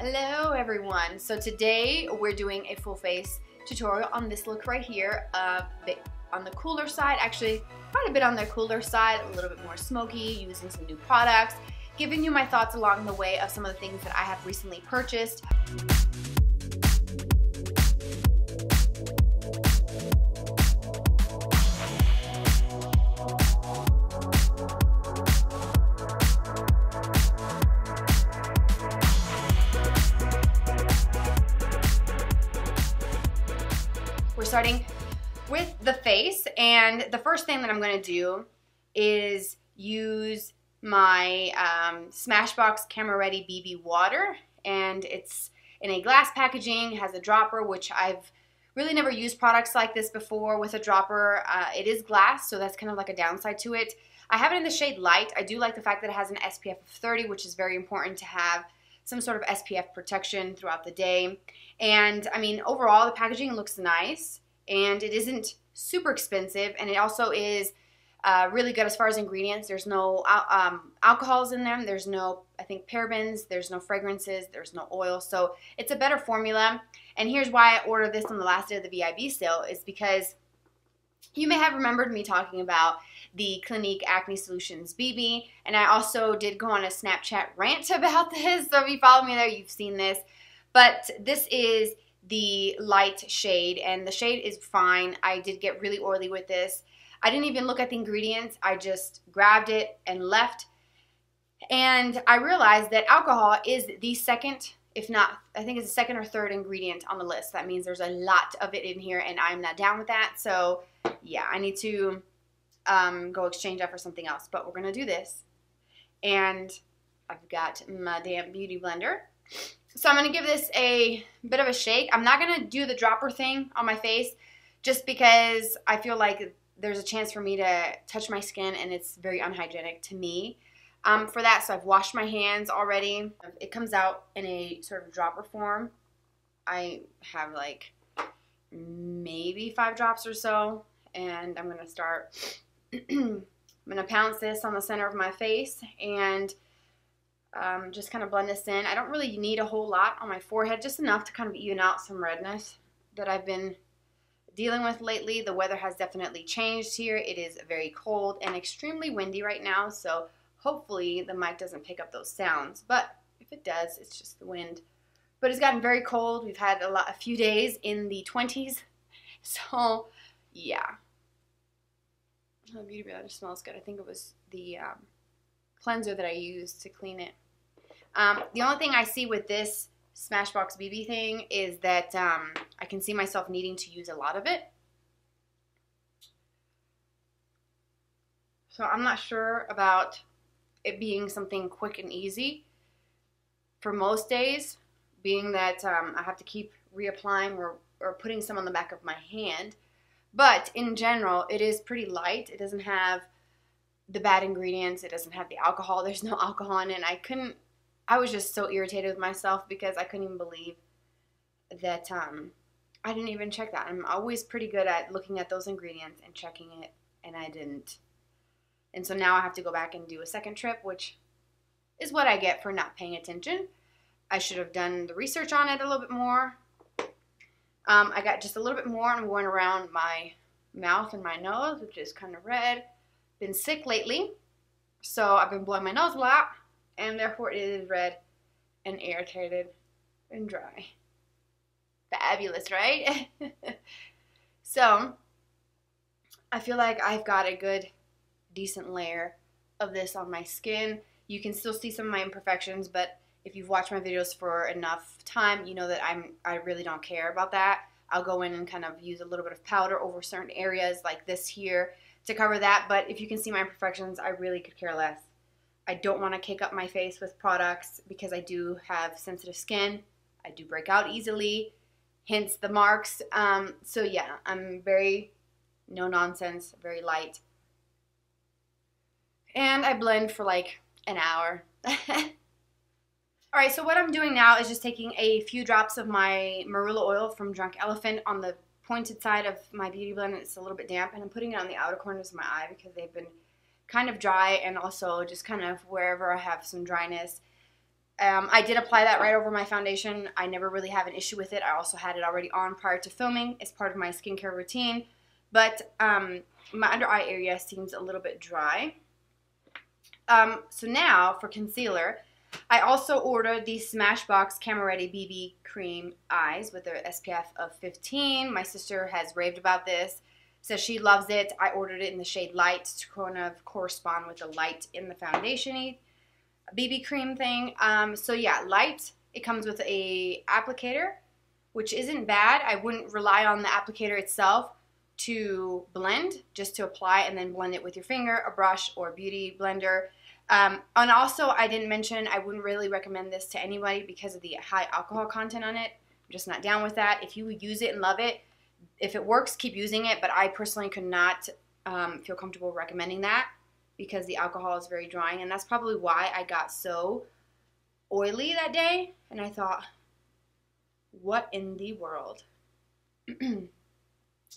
Hello everyone. So today we're doing a full face tutorial on this look right here, a bit on the cooler side, actually quite a bit on the cooler side, a little bit more smoky, using some new products, giving you my thoughts along the way of some of the things that I have recently purchased. We're starting with the face, and the first thing that I'm going to do is use my Smashbox Camera Ready BB Water, and it's in a glass packaging, has a dropper, which I've really never used products like this before with a dropper. It is glass, so that's kind of like a downside to it. I have it in the shade Light. I do like the fact that it has an SPF of 30, which is very important to have some sort of SPF protection throughout the day. And I mean, overall the packaging looks nice, and it isn't super expensive, and it also is really good as far as ingredients. There's no alcohols in them, there's no, I think, parabens, there's no fragrances, there's no oil, so it's a better formula. And here's why I ordered this on the last day of the VIB sale, is because you may have remembered me talking about the Clinique Acne Solutions BB, and I also did go on a Snapchat rant about this, so if you follow me there, you've seen this. But this is the light shade, and the shade is fine. I did get really oily with this. I didn't even look at the ingredients. I just grabbed it and left. And I realized that alcohol is the second, if not, I think it's the second or third ingredient on the list. That means there's a lot of it in here, and I'm not down with that. So yeah, I need to go exchange that for something else. But we're going to do this. And I've got my damn beauty blender. So I'm going to give this a bit of a shake. I'm not going to do the dropper thing on my face just because I feel like there's a chance for me to touch my skin, and it's very unhygienic to me for that. So I've washed my hands already. It comes out in a sort of dropper form. I have like maybe 5 drops or so, and I'm going to start, I'm going to pounce this on the center of my face and just kind of blend this in. I don't really need a whole lot on my forehead, just enough to kind of even out some redness that I've been dealing with lately. The weather has definitely changed here. It is very cold and extremely windy right now, so hopefully the mic doesn't pick up those sounds, but if it does, it's just the wind. But it's gotten very cold. We've had a few days in the 20s, so yeah. Oh, beauty blender smells good. I think it was the cleanser that I used to clean it. The only thing I see with this Smashbox BB thing is that I can see myself needing to use a lot of it. So I'm not sure about it being something quick and easy for most days, being that I have to keep reapplying or putting some on the back of my hand. But in general, it is pretty light. It doesn't have the bad ingredients. It doesn't have the alcohol. There's no alcohol in it. I was just so irritated with myself because I couldn't even believe that I didn't even check that. I'm always pretty good at looking at those ingredients and checking it, and I didn't. And so now I have to go back and do a second trip, which is what I get for not paying attention. I should have done the research on it a little bit more. I got just a little bit more. I'm going around my mouth and my nose, which is kind of red. Been sick lately, so I've been blowing my nose a lot, and therefore it is red and irritated and dry. Fabulous, right? So I feel like I've got a good, decent layer of this on my skin. You can still see some of my imperfections, but if you've watched my videos for enough time, you know that I really don't care about that. I'll go in and kind of use a little bit of powder over certain areas like this here to cover that, but if you can see my imperfections, I really could care less. I don't want to cake up my face with products because I do have sensitive skin. I do break out easily, hence the marks. So yeah, I'm very no nonsense, very light. And I blend for like an hour. Alright, so what I'm doing now is just taking a few drops of my marula oil from Drunk Elephant on the pointed side of my beauty blender. It's a little bit damp, and I'm putting it on the outer corners of my eye because they've been kind of dry, and also just kind of wherever I have some dryness. I did apply that right over my foundation. I never really have an issue with it. I also had it already on prior to filming as part of my skincare routine. But my under eye area seems a little bit dry. So now for concealer, I also ordered the Smashbox Camera Ready BB Cream Eyes with their SPF of 15. My sister has raved about this, says she loves it. I ordered it in the shade Light to kind of correspond with the light in the foundation-y BB cream thing. So yeah, Light, it comes with a applicator, which isn't bad. I wouldn't rely on the applicator itself to blend, just to apply and then blend it with your finger, a brush, or a beauty blender. And also, I didn't mention, I wouldn't really recommend this to anybody because of the high alcohol content on it. I'm just not down with that. If you use it and love it, if it works, keep using it. But I personally could not feel comfortable recommending that because the alcohol is very drying. And that's probably why I got so oily that day. And I thought, what in the world?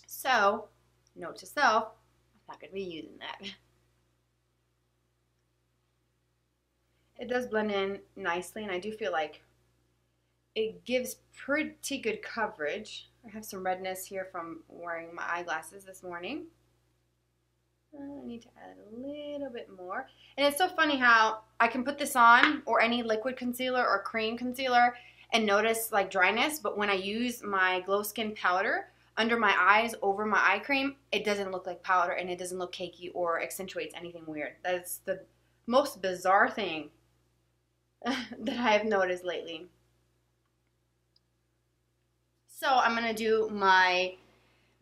So, note to self, I'm not going to be using that. It does blend in nicely, and I do feel like it gives pretty good coverage. I have some redness here from wearing my eyeglasses this morning. I need to add a little bit more. And it's so funny how I can put this on, or any liquid concealer or cream concealer, and notice like dryness, but when I use my Glow Skin powder under my eyes over my eye cream, it doesn't look like powder, and it doesn't look cakey or accentuates anything weird. That's the most bizarre thing that I have noticed lately. So I'm going to do my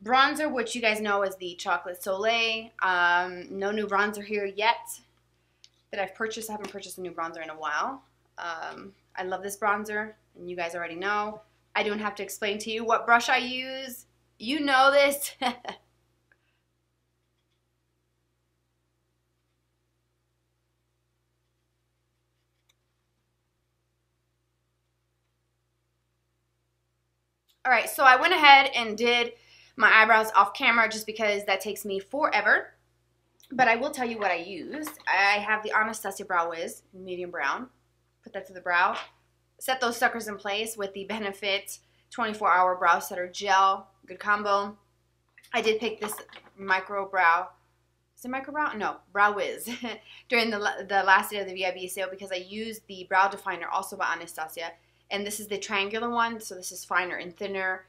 bronzer, which you guys know is the Chocolate Soleil. No new bronzer here yet that I've purchased. I haven't purchased a new bronzer in a while. I love this bronzer, and you guys already know. I don't have to explain to you what brush I use. You know this. Alright, so I went ahead and did my eyebrows off camera just because that takes me forever. But I will tell you what I used. I have the Anastasia Brow Wiz medium brown. Put that to the brow. Set those suckers in place with the Benefit 24-Hour Brow Setter Gel. Good combo. I did pick this micro brow. Is it micro brow? No, Brow Wiz during the last day of the VIB sale because I used the brow definer also by Anastasia. And this is the triangular one, so this is finer and thinner,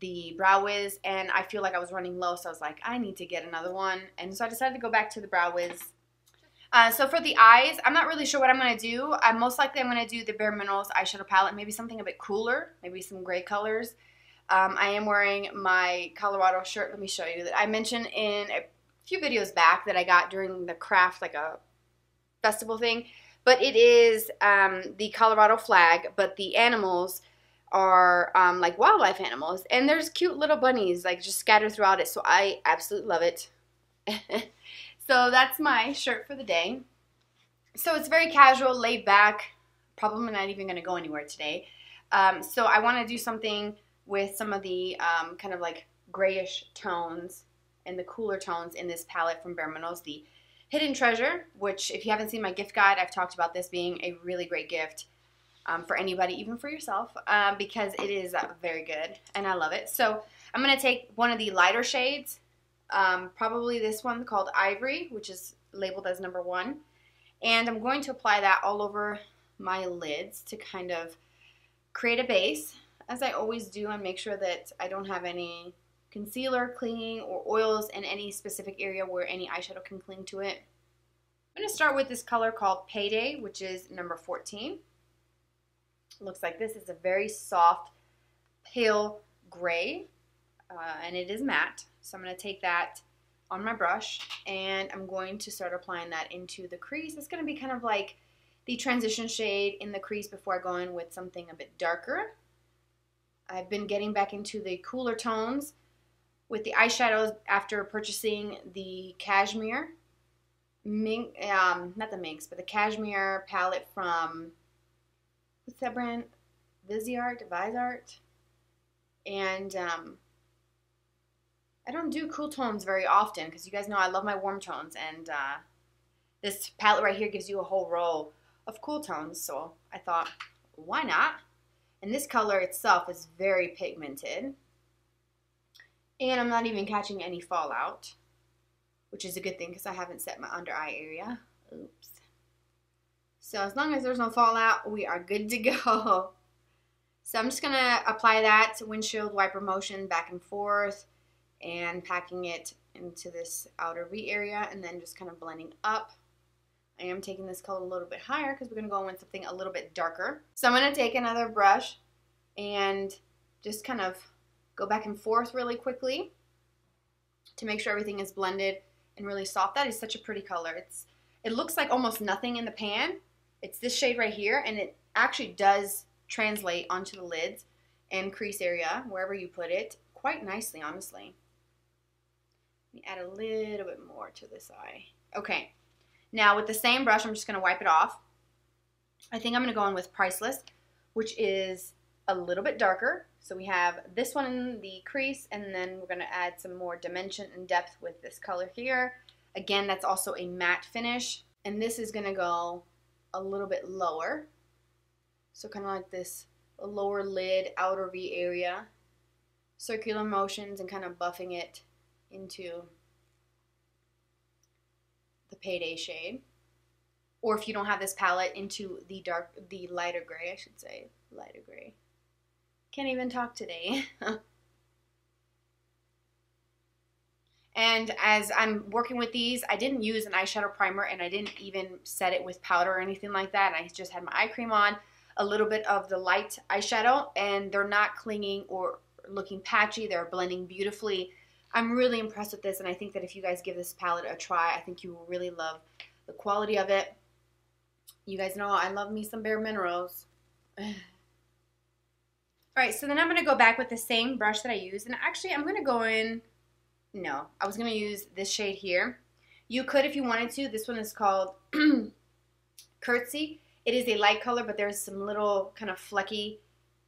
the Brow Wiz, and I feel like I was running low, so I was like, I need to get another one. And so I decided to go back to the Brow Wiz. So for the eyes, I'm not really sure what I'm going to do. Most likely I'm going to do the Bare Minerals eyeshadow palette, maybe something a bit cooler, maybe some gray colors. I am wearing my Colorado shirt. Let me show you that I mentioned in a few videos back that I got during the craft, like a festival thing. But it is the Colorado flag, but the animals are like wildlife animals. And there's cute little bunnies like just scattered throughout it. So I absolutely love it. So that's my shirt for the day. So it's very casual, laid back. Probably not even going to go anywhere today. So I want to do something with some of the kind of like grayish tones and the cooler tones in this palette from Bare Minerals. The Hidden Treasure, which if you haven't seen my gift guide, I've talked about this being a really great gift for anybody, even for yourself, because it is very good and I love it. So I'm going to take one of the lighter shades, probably this one called Ivory, which is labeled as number 1, and I'm going to apply that all over my lids to kind of create a base, as I always do, and make sure that I don't have any concealer clinging or oils in any specific area where any eyeshadow can cling to it. I'm going to start with this color called Payday, which is number 14. It looks like this. It's a very soft, pale gray, and it is matte. So I'm going to take that on my brush, and I'm going to start applying that into the crease. It's going to be kind of like the transition shade in the crease before I go in with something a bit darker. I've been getting back into the cooler tones with the eyeshadows after purchasing the Cashmere, not the Minx, but the Cashmere palette from, what's that brand? Viseart. And I don't do cool tones very often because you guys know I love my warm tones, and this palette right here gives you a whole row of cool tones, so I thought, why not? And this color itself is very pigmented. And I'm not even catching any fallout, which is a good thing because I haven't set my under eye area. Oops. So as long as there's no fallout, we are good to go. So I'm just going to apply that windshield wiper motion back and forth and packing it into this outer V area and then just kind of blending up. I am taking this color a little bit higher because we're going to go in with something a little bit darker. So I'm going to take another brush and just kind of go back and forth really quickly to make sure everything is blended and really soft. That is such a pretty color. It looks like almost nothing in the pan. It's this shade right here, and it actually does translate onto the lids and crease area, wherever you put it, quite nicely, honestly. Let me add a little bit more to this eye. Okay, now with the same brush, I'm just going to wipe it off. I think I'm going to go in with Priceless, which is a little bit darker. So we have this one in the crease, and then we're going to add some more dimension and depth with this color here. Again, that's also a matte finish, and this is going to go a little bit lower. So kind of like this lower lid, outer V area, circular motions and kind of buffing it into the Payday shade. Or if you don't have this palette, into the lighter gray, I should say, lighter gray. Can't even talk today. And as I'm working with these, I didn't use an eyeshadow primer and I didn't even set it with powder or anything like that. I just had my eye cream on, a little bit of the light eyeshadow, and they're not clinging or looking patchy. They're blending beautifully. I'm really impressed with this, and I think that if you guys give this palette a try, I think you will really love the quality of it. You guys know I love me some Bare Minerals. Alright, so then I'm going to go back with the same brush that I used, and actually I'm going to go in, no, I was going to use this shade here. You could if you wanted to. This one is called Curtsy. It is a light color, but there's some little kind of flecky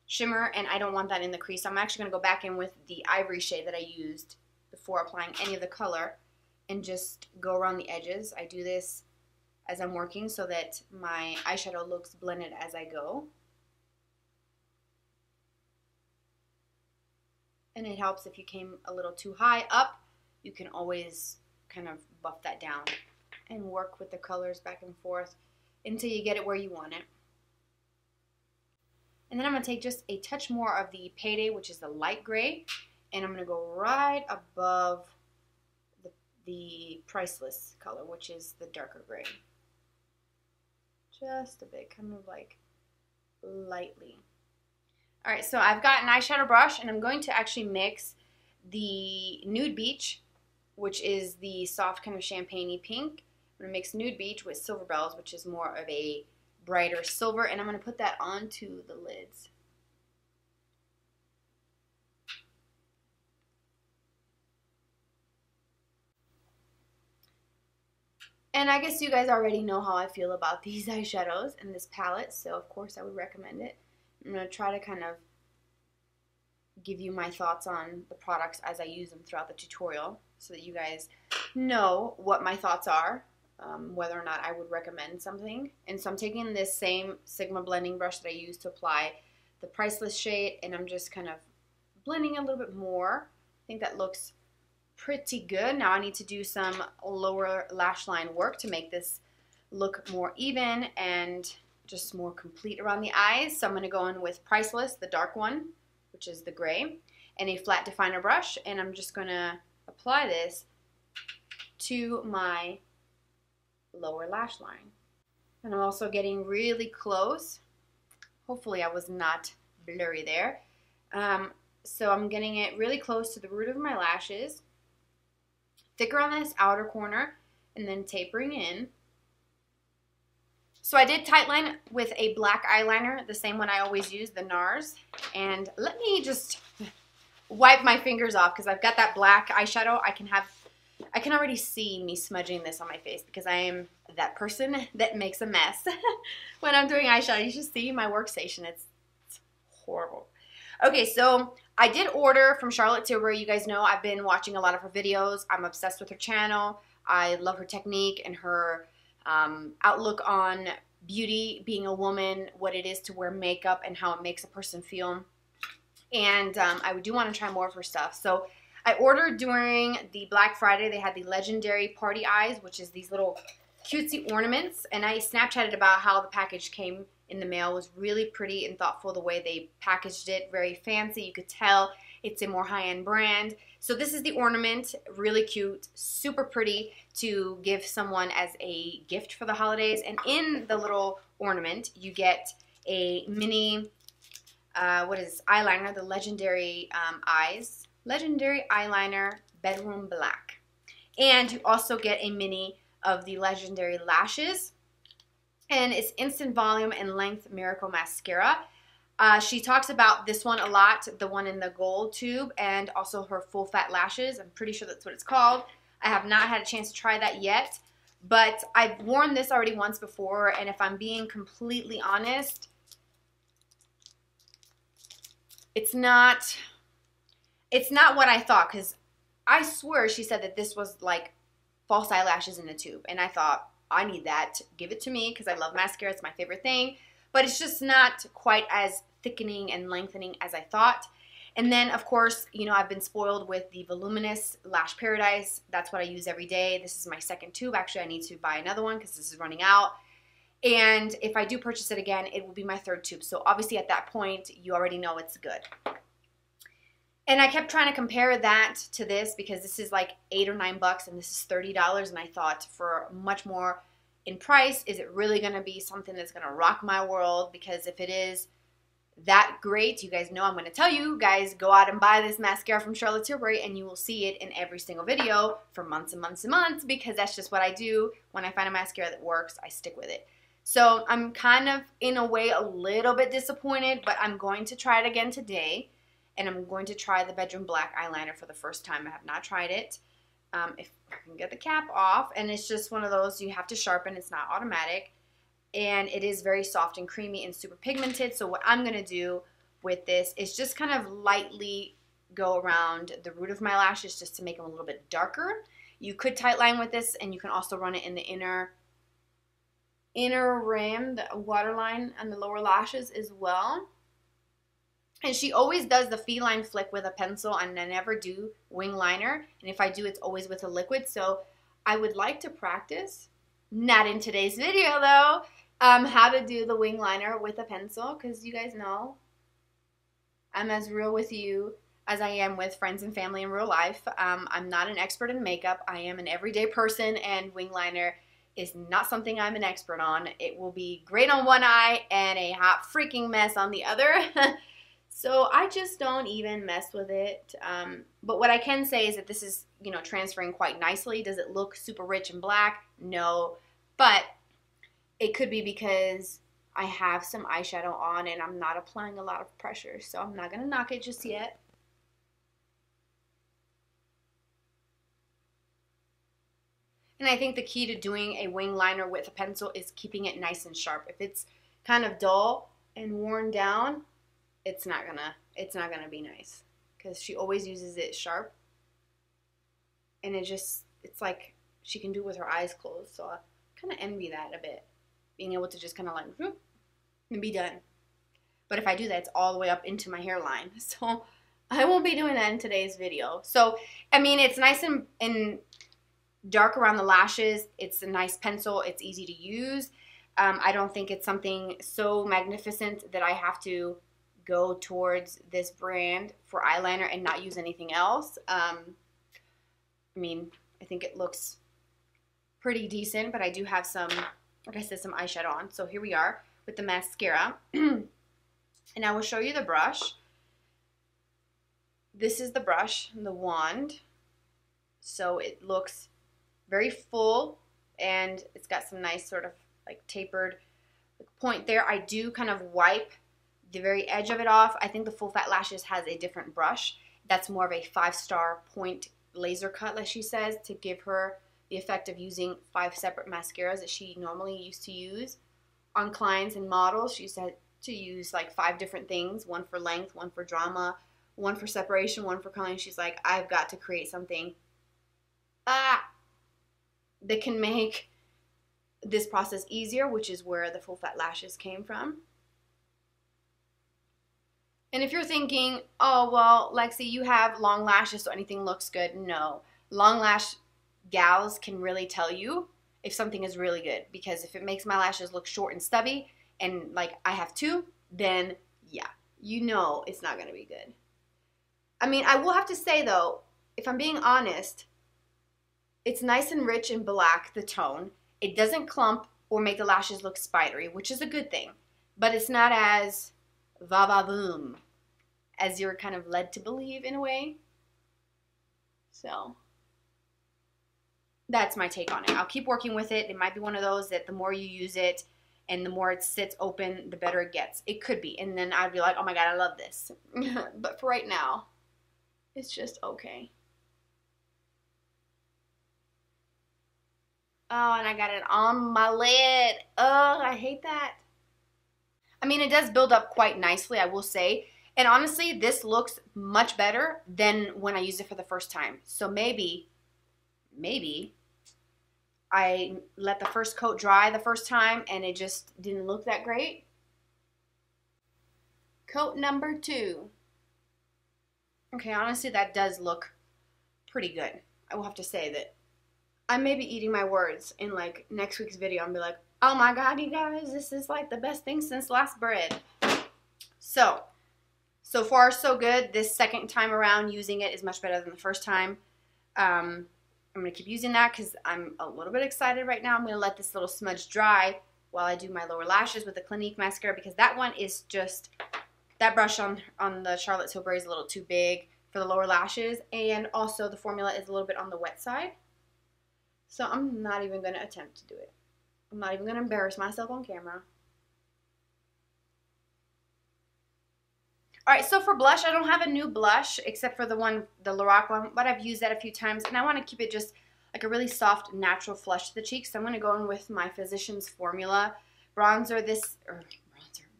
shimmer, and I don't want that in the crease. So I'm actually going to go back in with the ivory shade that I used before applying any of the color and just go around the edges. I do this as I'm working so that my eyeshadow looks blended as I go. And it helps if you came a little too high up, you can always kind of buff that down and work with the colors back and forth until you get it where you want it. And then I'm going to take just a touch more of the Payday, which is the light gray, and I'm going to go right above the Priceless color, which is the darker gray. Just a bit, kind of like lightly. Alright, so I've got an eyeshadow brush, and I'm going to actually mix the Nude Beach, which is the soft kind of champagne-y pink. I'm going to mix Nude Beach with Silver Bells, which is more of a brighter silver, and I'm going to put that onto the lids. And I guess you guys already know how I feel about these eyeshadows and this palette, so of course I would recommend it. I'm going to try to kind of give you my thoughts on the products as I use them throughout the tutorial so that you guys know what my thoughts are, whether or not I would recommend something. And so I'm taking this same Sigma blending brush that I used to apply the Priceless shade, and I'm just kind of blending a little bit more. I think that looks pretty good. Now I need to do some lower lash line work to make this look more even and just more complete around the eyes. So I'm going to go in with Priceless, the dark one, which is the gray, and a flat definer brush, and I'm just going to apply this to my lower lash line. And I'm also getting really close. Hopefully I was not blurry there. So I'm getting it really close to the root of my lashes, thicker on this outer corner, and then tapering in. So I did tightline with a black eyeliner, the same one I always use, the NARS. And let me just wipe my fingers off because I've got that black eyeshadow. I can already see me smudging this on my face because I am that person that makes a mess when I'm doing eyeshadow. You should see my workstation. It's horrible. Okay, so I did order from Charlotte Tilbury. You guys know I've been watching a lot of her videos. I'm obsessed with her channel. I love her technique and her outlook on beauty, being a woman, what it is to wear makeup and how it makes a person feel. And I do want to try more of her stuff. So I ordered during the Black Friday. They had the Legendary Party Eyes, which is these little cutesy ornaments. And I Snapchatted about how the package came in the mail. It was really pretty and thoughtful the way they packaged it. Very fancy. You could tell it's a more high-end brand. So this is the ornament. Really cute. Super pretty to give someone as a gift for the holidays. And in the little ornament, you get a mini, eyeliner, the Legendary Eyes. Legendary Eyeliner Bedroom Black. And you also get a mini of the Legendary Lashes. And it's Instant Volume and Length Miracle Mascara. She talks about this one a lot, the one in the gold tube, and also her full fat lashes. I'm pretty sure that's what it's called. I have not had a chance to try that yet, but I've worn this already once before, and if I'm being completely honest, it's not what I thought, because I swear she said that this was like false eyelashes in the tube, and I thought, I need that. Give it to me, because I love mascara. It's my favorite thing. But it's just not quite as thickening and lengthening as I thought. And then, of course, you know, I've been spoiled with the Voluminous Lash Paradise. That's what I use every day. This is my second tube. Actually, I need to buy another one because this is running out. And if I do purchase it again, it will be my third tube. So obviously at that point, you already know it's good. And I kept trying to compare that to this because this is like $8 or $9 and this is $30. And I thought for much more in price, is it really going to be something that's going to rock my world? Because if it is that great, you guys know I'm going to tell you guys, go out and buy this mascara from Charlotte Tilbury and you will see it in every single video for months and months and months, because that's just what I do. When I find a mascara that works, I stick with it. So I'm kind of, in a way, a little bit disappointed, but I'm going to try it again today. And I'm going to try the Bedroom Black eyeliner for the first time. I have not tried it. If I can get the cap off, and it's just one of those you have to sharpen. It's not automatic, and it is very soft and creamy and super pigmented. So what I'm going to do with this is just kind of lightly go around the root of my lashes just to make them a little bit darker. You could tight line with this, and you can also run it in the inner rim, the waterline, and the lower lashes as well. And she always does the feline flick with a pencil, and I never do wing liner. And if I do, it's always with a liquid. So I would like to practice, not in today's video though, how to do the wing liner with a pencil, because you guys know I'm as real with you as I am with friends and family in real life. I'm not an expert in makeup. I am an everyday person, and wing liner is not something I'm an expert on. It will be great on one eye and a hot freaking mess on the other. So I just don't even mess with it. But what I can say is that this is, you know, transferring quite nicely. Does it look super rich and black? No. But it could be because I have some eyeshadow on and I'm not applying a lot of pressure. So I'm not going to knock it just yet. And I think the key to doing a wing liner with a pencil is keeping it nice and sharp. If it's kind of dull and worn down, it's not gonna be nice, because she always uses it sharp, and it's like she can do it with her eyes closed. So I kind of envy that a bit, being able to just kind of like whoop, and be done. But if I do that, it's all the way up into my hairline, so I won't be doing that in today's video. So I mean, it's nice and dark around the lashes. It's a nice pencil. It's easy to use. I don't think it's something so magnificent that I have to go towards this brand for eyeliner and not use anything else. I mean, I think it looks pretty decent, but I do have some, like I said, some eyeshadow on. So here we are with the mascara. And I will show you the brush. This is the brush, the wand. So it looks very full, and it's got some nice sort of like tapered point there. I do kind of wipe the very edge of it off. I think the Full Fat Lashes has a different brush that's more of a 5-star point laser cut, like she says, to give her the effect of using 5 separate mascaras that she normally used to use on clients and models. She used to use like 5 different things, one for length, one for drama, one for separation, one for coloring. She's like, I've got to create something that can make this process easier, which is where the full fat lashes came from. And if you're thinking, oh, well, Lexi, you have long lashes, so anything looks good. No. Long lash gals can really tell you if something is really good, because if it makes my lashes look short and stubby, and like I have two, then yeah, you know it's not going to be good. I mean, I will have to say though, if I'm being honest, it's nice and rich and black, the tone. It doesn't clump or make the lashes look spidery, which is a good thing. But it's not as va-va-voom as you're kind of led to believe in a way. So that's my take on it. I'll keep working with it. It might be one of those that the more you use it and the more it sits open, the better it gets. It could be. And then I'd be like, oh my God, I love this. But for right now, it's just okay. Oh, and I got it on my lid. Oh, I hate that. I mean, it does build up quite nicely, I will say. And honestly, this looks much better than when I used it for the first time. So maybe I let the first coat dry the first time and it just didn't look that great. Coat number 2. Okay, honestly, that does look pretty good. I will have to say that I may be eating my words in like next week's video and be like, oh my God, you guys, this is like the best thing since sliced bread. So far so good. This second time around using it is much better than the first time. I'm going to keep using that because I'm a little bit excited right now. I'm going to let this little smudge dry while I do my lower lashes with the Clinique mascara, because that one is just, that brush on the Charlotte Tilbury is a little too big for the lower lashes, and also the formula is a little bit on the wet side. So I'm not even going to attempt to do it. I'm not even going to embarrass myself on camera. Alright, so for blush, I don't have a new blush except for the LORAC one, but I've used that a few times, and I want to keep it just like a really soft, natural flush to the cheeks. So I'm going to go in with my Physicians Formula bronzer,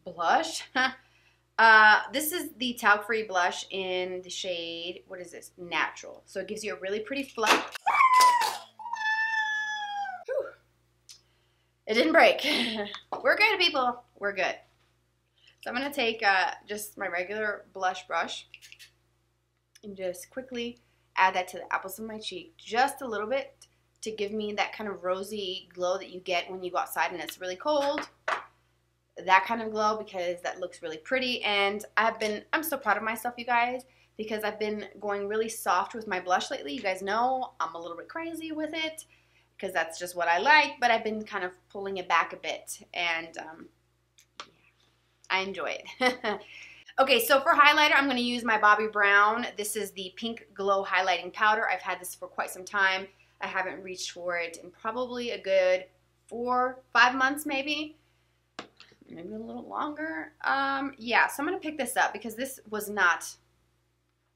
blush. This is the talc-free blush in the shade, what is this? Natural. So it gives you a really pretty flush. It didn't break. We're good, people. We're good. So I'm going to take just my regular blush brush and just quickly add that to the apples of my cheek just a little bit to give me that kind of rosy glow that you get when you go outside and it's really cold. That kind of glow, because that looks really pretty. And I'm so proud of myself, you guys, because I've been going really soft with my blush lately. You guys know I'm a little bit crazy with it because that's just what I like, but I've been kind of pulling it back a bit, and yeah, I enjoy it. Okay, so for highlighter, I'm going to use my Bobbi Brown. This is the Pink Glow Highlighting Powder. I've had this for quite some time. I haven't reached for it in probably a good 4-5 months, maybe a little longer. Yeah, so I'm going to pick this up because this was not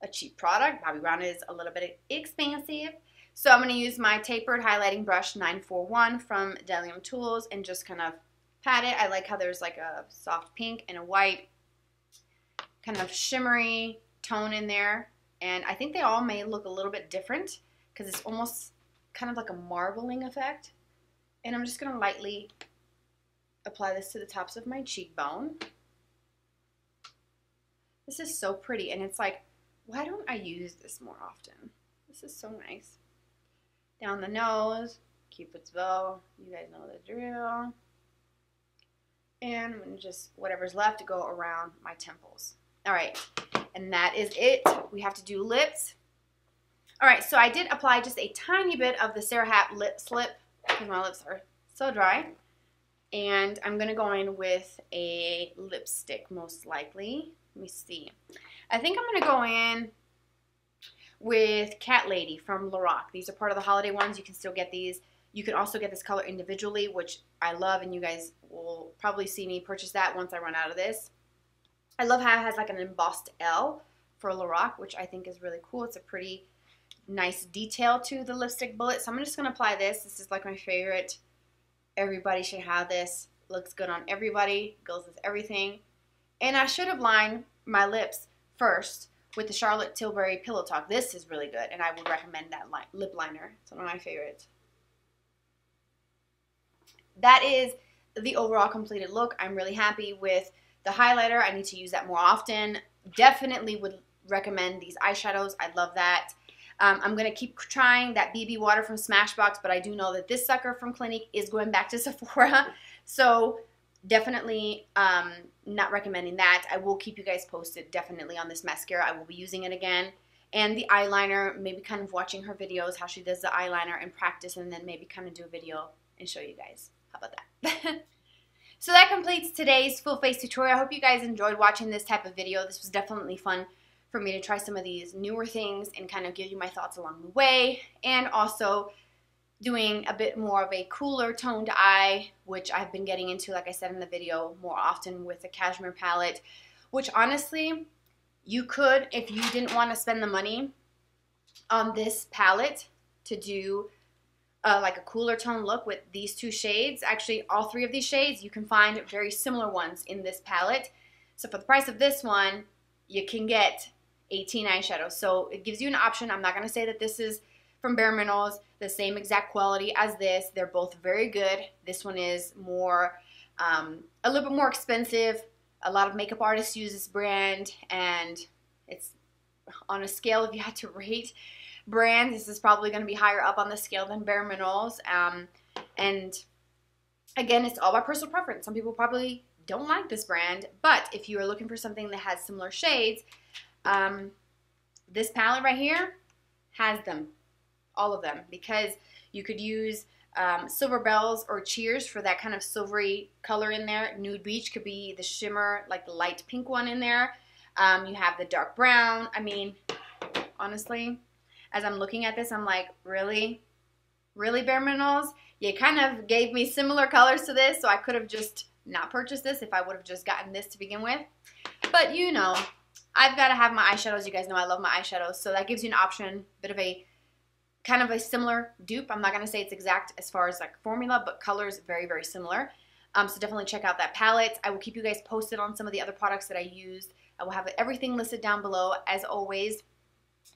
a cheap product. Bobbi Brown is a little bit expensive. So I'm going to use my tapered highlighting brush 941 from Delium Tools and just kind of pat it. I like how there's like a soft pink and a white kind of shimmery tone in there. And I think they all may look a little bit different because it's almost kind of like a marbling effect. And I'm just going to lightly apply this to the tops of my cheekbone. This is so pretty, and it's like, why don't I use this more often? This is so nice. Down the nose, Cupid's bow, you guys know the drill. And I'm going to just, whatever's left, to go around my temples. Alright, and that is it. We have to do lips. Alright, so I did apply just a tiny bit of the Sarah Hat Lip Slip because my lips are so dry. And I'm going to go in with a lipstick, most likely. Let me see. I think I'm going to go in with Cat Lady from LORAC. These are part of the holiday ones. You can still get these. You can also get this color individually, which I love, and you guys will probably see me purchase that once I run out of this. I love how it has like an embossed L for LORAC, which I think is really cool. It's a pretty nice detail to the lipstick bullet. So I'm just going to apply this. This is like my favorite. Everybody should have this. Looks good on everybody. Goes with everything. And I should have lined my lips first with the Charlotte Tilbury Pillow Talk. This is really good, and I would recommend that lip liner. It's one of my favorites. that is the overall completed look. I'm really happy with the highlighter. I need to use that more often. Definitely would recommend these eyeshadows. I love that. I'm going to keep trying that BB water from Smashbox, but I do know that this sucker from Clinique is going back to Sephora. So definitely not recommending that. I will keep you guys posted definitely on this mascara. I will be using it again. And the eyeliner, maybe kind of watching her videos, how she does the eyeliner and practice, and then maybe kind of do a video and show you guys. How about that? So that completes today's full face tutorial. I hope you guys enjoyed watching this type of video. This was definitely fun for me to try some of these newer things and kind of give you my thoughts along the way, and also doing a bit more of a cooler toned eye, which I've been getting into, like I said in the video, more often with the Cashmere palette, which honestly, you could, if you didn't want to spend the money on this palette to do like a cooler tone look with these two shades. Actually, all three of these shades, you can find very similar ones in this palette. So for the price of this one, you can get 18 eyeshadows. So it gives you an option. I'm not going to say that this is from Bare Minerals, the same exact quality as this. They're both very good. This one is more, a little bit more expensive. A lot of makeup artists use this brand, and it's on a scale, if you had to rate brands, this is probably going to be higher up on the scale than Bare Minerals. And again, it's all by personal preference. Some people probably don't like this brand, but if you are looking for something that has similar shades, this palette right here has them, all of them, because you could use Silver Bells or Cheers for that kind of silvery color in there. Nude Beach could be the shimmer, like the light pink one in there. You have the dark brown. I mean, honestly, as I'm looking at this, I'm like, really? Really, Bare Minerals? You kind of gave me similar colors to this, so I could have just not purchased this if I would have just gotten this to begin with. But you know, I've got to have my eyeshadows. You guys know I love my eyeshadows, so that gives you an option, bit of a kind of a similar dupe. I'm not going to say it's exact as far as like formula, but colors very, very similar. So definitely check out that palette. I will keep you guys posted on some of the other products that I used. I will have everything listed down below. As always,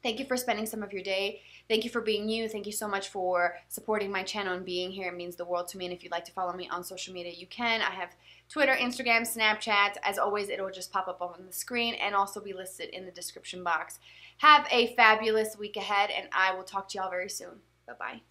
thank you for spending some of your day. Thank you for being you. Thank you so much for supporting my channel and being here. It means the world to me. And if you'd like to follow me on social media, you can. I have Twitter, Instagram, Snapchat. As always, it will just pop up on the screen and also be listed in the description box. Have a fabulous week ahead, and I will talk to y'all very soon. Bye-bye.